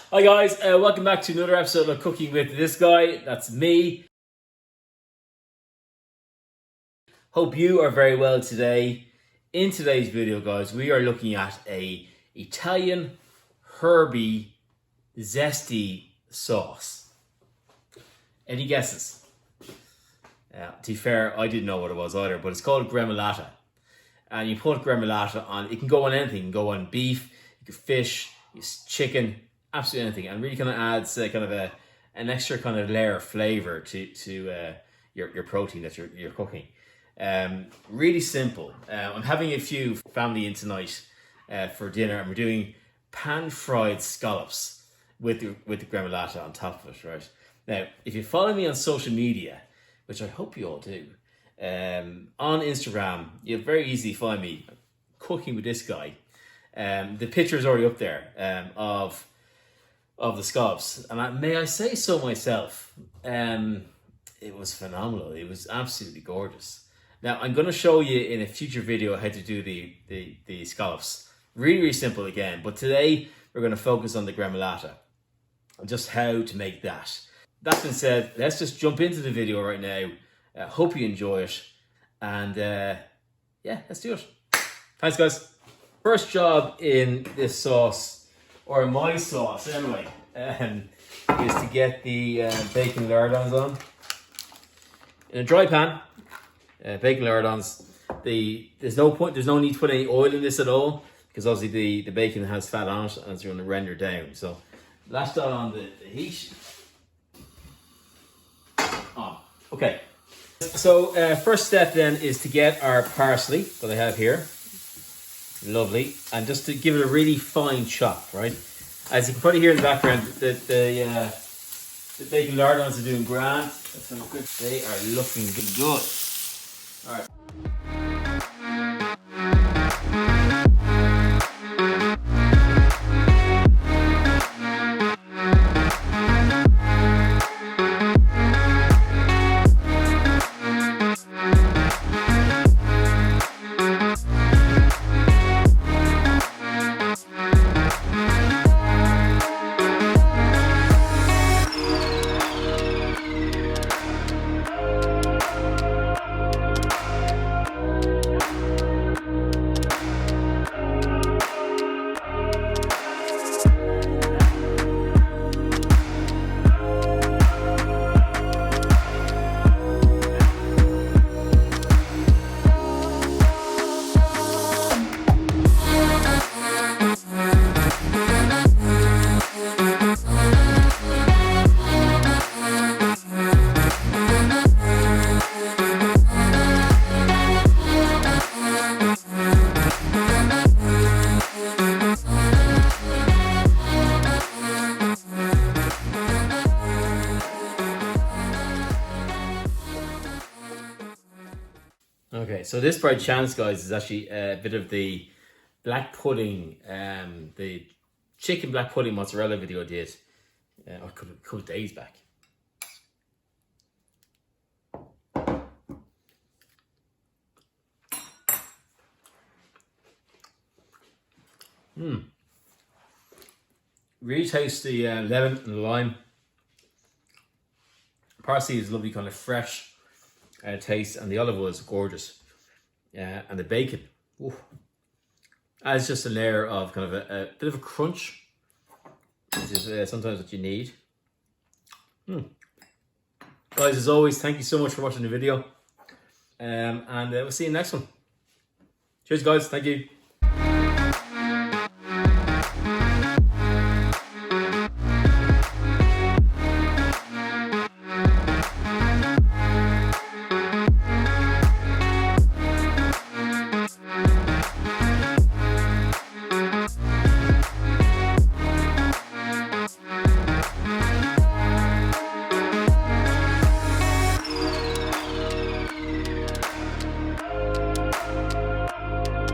Hi guys, welcome back to another episode of Cooking with this guy. That's me. Hope you are very well today. In today's video, guys, we are looking at a Italian herby zesty sauce. Any guesses? To be fair, I didn't know what it was either, but it's called Gremolata. And you put Gremolata on, it can go on anything. It can go on beef, you can fish, chicken, absolutely anything. And really kind of adds an extra kind of layer of flavor to your protein that you're cooking. Really simple. I'm having a few family in tonight for dinner, and we're doing pan-fried scallops with the Gremolata on top of it, right? Now, if you follow me on social media, which I hope you all do, on Instagram, you'll very easily find me cooking with this guy. The picture is already up there of the scallops, and may I say so myself, it was phenomenal. It was absolutely gorgeous. Now, I'm going to show you in a future video how to do the scallops. Really, really simple again, but today we're going to focus on the Gremolata and just how to make that. That being said, let's just jump into the video right now. Hope you enjoy it, and yeah, let's do it. Thanks, guys. First job in this sauce, or my sauce anyway, is to get the bacon lardons on in a dry pan. Bacon lardons. There's no need to put any oil in this at all, because obviously the bacon has fat on it and it's going to render down. So latch that on the heat. On. Okay. So first step then is to get our parsley that I have here. Lovely. And just to give it a really fine chop, right? As you can probably hear in the background, the bacon lardons are doing grand. That's good. They are looking good. All right. Okay, so this by chance, guys, is actually a bit of the black pudding, the chicken black pudding mozzarella video I did a couple of days back. Really taste the lemon and the lime. Parsley is lovely, kind of fresh taste, and the olive oil is gorgeous. And the bacon adds just a layer of kind of a bit of a crunch, which is sometimes what you need. Guys, as always, thank you so much for watching the video, and we'll see you in the next one. Cheers, guys. Thank you.